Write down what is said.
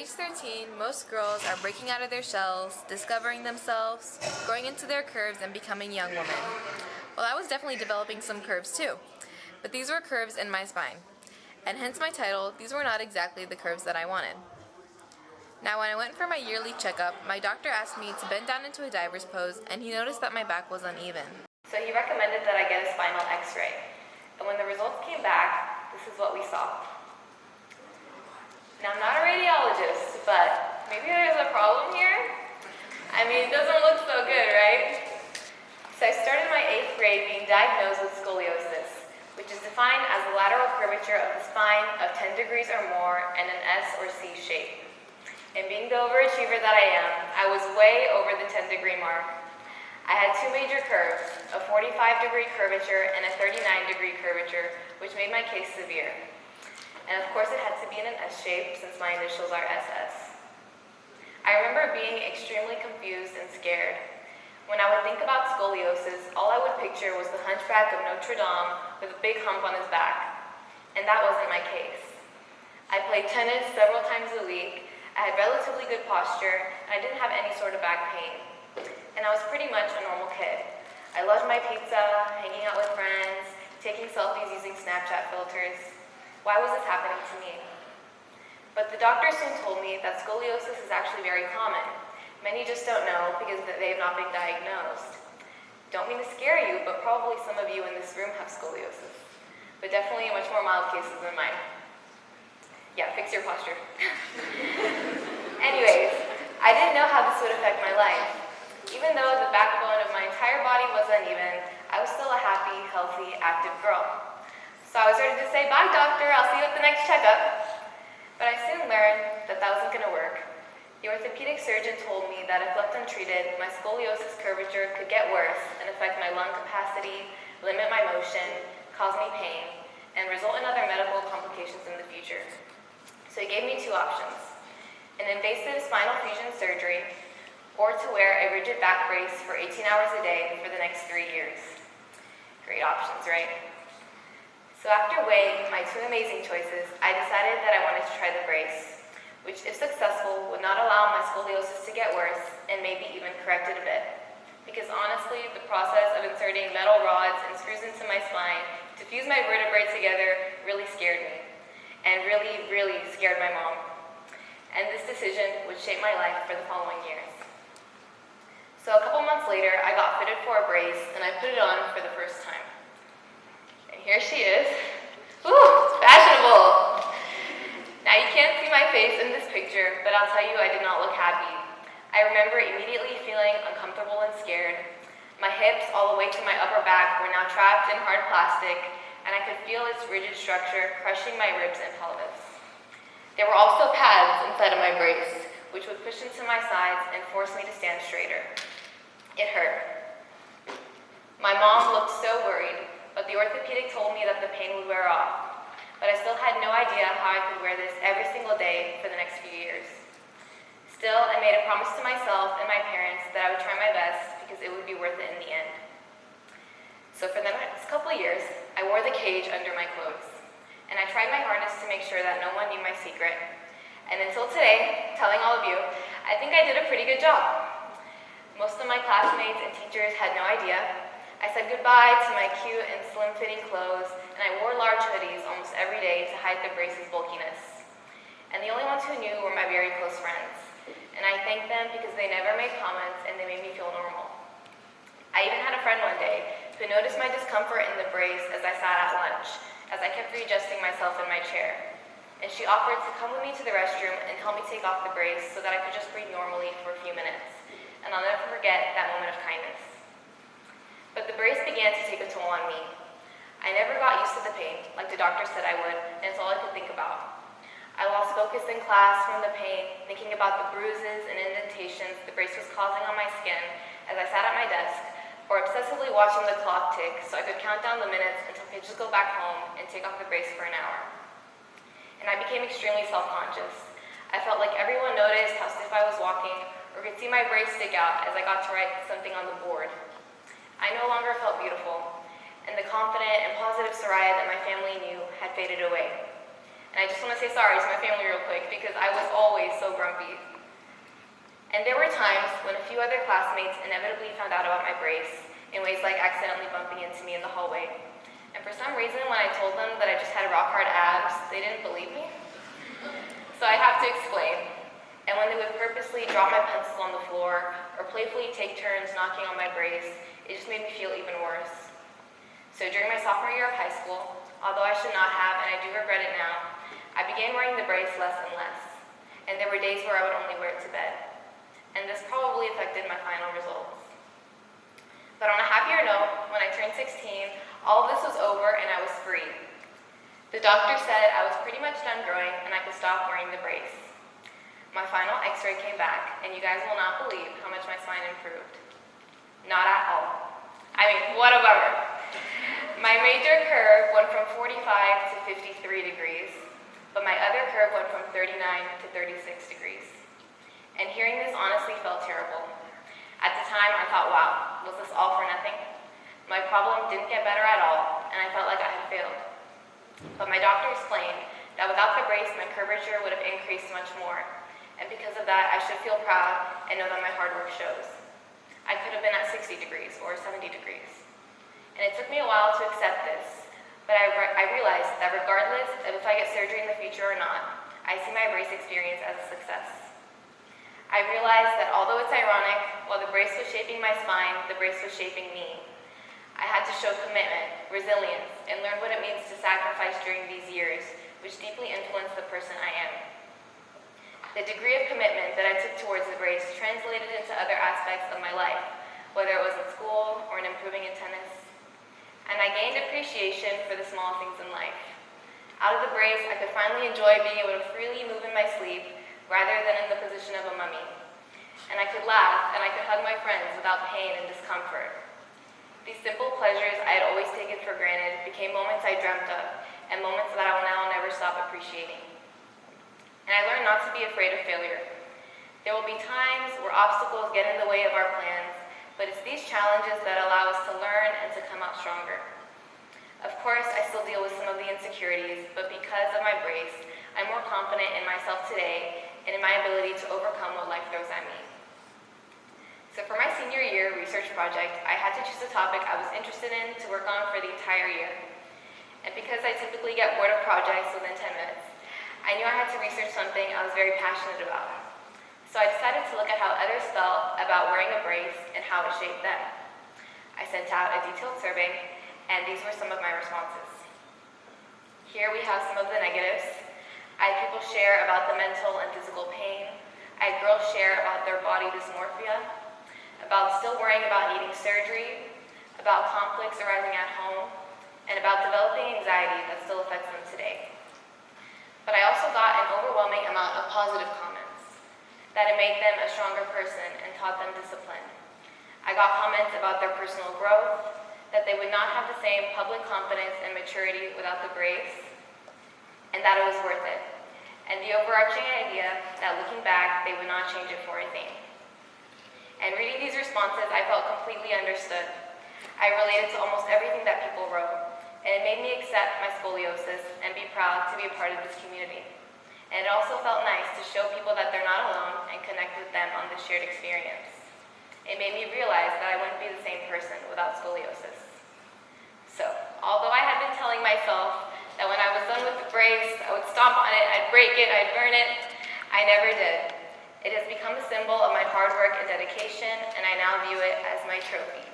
age 13, most girls are breaking out of their shells, discovering themselves, growing into their curves, and becoming young women. Well, I was definitely developing some curves too, but these were curves in my spine. And hence my title, these were not exactly the curves that I wanted. Now, when I went for my yearly checkup, my doctor asked me to bend down into a diver's pose, and he noticed that my back was uneven. So he recommended that I get a spinal x-ray. And when the results came back, this is what we saw. Now, I'm not a radiologist, but maybe there's a problem here? I mean, it doesn't look so good, right? So I started my 8th grade being diagnosed with scoliosis, which is defined as the lateral curvature of the spine of 10 degrees or more and an S or C shape. And being the overachiever that I am, I was way over the 10-degree mark. I had 2 major curves, a 45-degree curvature and a 39-degree curvature, which made my case severe. And of course it had to be in an S shape since my initials are SS. I remember being extremely confused and scared. When I would think about scoliosis, all I would picture was the hunchback of Notre Dame with a big hump on his back. And that wasn't my case. I played tennis several times a week, I had relatively good posture, and I didn't have any sort of back pain. And I was pretty much a normal kid. I loved my pizza, hanging out with friends, taking selfies using Snapchat filters. Why was this happening to me? But the doctor soon told me that scoliosis is actually very common. Many just don't know because they have not been diagnosed. Don't mean to scare you, but probably some of you in this room have scoliosis. But definitely much more mild cases than mine. Yeah, fix your posture. Anyways, I didn't know how this would affect my life. Even though the backbone of my entire body was uneven, I was still a happy, healthy, active girl. So I was ready to say, bye doctor, I'll see you at the next checkup. But I soon learned that that wasn't going to work. The orthopedic surgeon told me that if left untreated, my scoliosis curvature could get worse and affect my lung capacity, limit my motion, cause me pain, and result in other medical complications in the future. So he gave me 2 options: an invasive spinal fusion surgery, or to wear a rigid back brace for 18 hours a day for the next 3 years. Great options, right? So after weighing my 2 amazing choices, I decided that I wanted to try the brace, which if successful would not allow my scoliosis to get worse and maybe even correct it a bit. Because honestly, the process of inserting metal rods and screws into my spine to fuse my vertebrae together really scared me, and really, really scared my mom. And this decision would shape my life for the following years. So a couple months later, I got fitted for a brace, and I put it on for the first time. And here she is. Ooh, fashionable! Now you can't see my face in this picture, but I'll tell you I did not look happy. I remember immediately feeling uncomfortable and scared. My hips all the way to my upper back were now trapped in hard plastic, and I could feel its rigid structure crushing my ribs and pelvis. There were also pads inside of my brace, which would push into my sides and force me to stand straighter. It hurt. My mom looked so worried, but the orthopedic told me that the pain would wear off. But I still had no idea how I could wear this every single day for the next few years. Still, I made a promise to myself and my parents that I would try my best because it would be worth it in the end. So for the next couple of years, I wore the cage under my clothes. And I tried my hardest to make sure that no one knew my secret. And until today, telling all of you, I think I did a pretty good job. Most of my classmates and teachers had no idea. I said goodbye to my cute and slim-fitting clothes, and I wore large hoodies almost every day to hide the brace's bulkiness. And the only ones who knew were my very close friends. And I thank them because they never made comments and they made me feel normal. I even had a friend one day who noticed my discomfort in the brace as I sat at lunch, as I kept readjusting myself in my chair. And she offered to come with me to the restroom and help me take off the brace so that I could just breathe normally for a few minutes. And I'll never forget that moment of kindness. But the brace began to take a toll on me. I never got used to the pain, like the doctor said I would, and it's all I could think about. I lost focus in class from the pain, thinking about the bruises and indentations the brace was causing on my skin as I sat at my desk, or obsessively watching the clock tick so I could count down the minutes until I could just go back home and take off the brace for an hour. And I became extremely self-conscious. I felt like everyone noticed how stiff I was walking, or could see my brace stick out as I got to write something on the board. I no longer felt beautiful, and the confident and positive Soraya that my family knew had faded away. And I just want to say sorry to my family real quick because I was always so grumpy. And there were times when a few other classmates inevitably found out about my brace in ways like accidentally bumping into me in the hallway. And for some reason, when I told them that I just had rock hard abs, they didn't believe me. So I have to explain. And when they would purposely drop my pencils on the floor or playfully take turns knocking on my brace, it just made me feel even worse. So during my sophomore year of high school, although I should not have, and I do regret it now, I began wearing the brace less and less. And there were days where I would only wear it to bed. And this probably affected my final results. But on a happier note, when I turned 16, all of this was over and I was free. The doctor said I was pretty much done growing and I could stop wearing the brace. My final x-ray came back, and you guys will not believe how much my spine improved. Not at all. I mean, what a bummer. My major curve went from 45 to 53 degrees, but my other curve went from 39 to 36 degrees. And hearing this honestly felt terrible. At the time, I thought, wow, was this all for nothing? My problem didn't get better at all, and I felt like I had failed. But my doctor explained that without the brace, my curvature would have increased much more. And because of that, I should feel proud and know that my hard work shows. I could have been at 60 degrees or 70 degrees. And it took me a while to accept this, but I realized that regardless of if I get surgery in the future or not, I see my brace experience as a success. I realized that although it's ironic, while the brace was shaping my spine, the brace was shaping me. I had to show commitment, resilience, and learn what it means to sacrifice during these years, which deeply influenced the person I am. The degree of commitment that I took towards the brace translated into other aspects of my life, whether it was in school or in improving in tennis. And I gained appreciation for the small things in life. Out of the brace, I could finally enjoy being able to freely move in my sleep rather than in the position of a mummy. And I could laugh and I could hug my friends without pain and discomfort. These simple pleasures I had always taken for granted became moments I dreamt of and moments that I will now never stop appreciating. And I learned not to be afraid of failure. There will be times where obstacles get in the way of our plans, but it's these challenges that allow us to learn and to come out stronger. Of course, I still deal with some of the insecurities, but because of my brace, I'm more confident in myself today and in my ability to overcome what life throws at me. So for my senior year research project, I had to choose a topic I was interested in to work on for the entire year. And because I typically get bored of projects within 10 minutes, I knew I had to research something I was very passionate about. So I decided to look at how others felt about wearing a brace and how it shaped them. I sent out a detailed survey, and these were some of my responses. Here we have some of the negatives. I had people share about the mental and physical pain. I had girls share about their body dysmorphia, about still worrying about needing surgery, about conflicts arising at home, and about developing anxiety that still affects them today. But I also got an overwhelming amount of positive comments, that it made them a stronger person and taught them discipline. I got comments about their personal growth, that they would not have the same public confidence and maturity without the brace, and that it was worth it. And the overarching idea that looking back, they would not change it for a thing. And reading these responses, I felt completely understood. I related to almost everything that people wrote. And it made me accept my scoliosis and be proud to be a part of this community. And it also felt nice to show people that they're not alone and connect with them on this shared experience. It made me realize that I wouldn't be the same person without scoliosis. So, although I had been telling myself that when I was done with the brace, I would stomp on it, I'd break it, I'd burn it, I never did. It has become a symbol of my hard work and dedication, and I now view it as my trophy.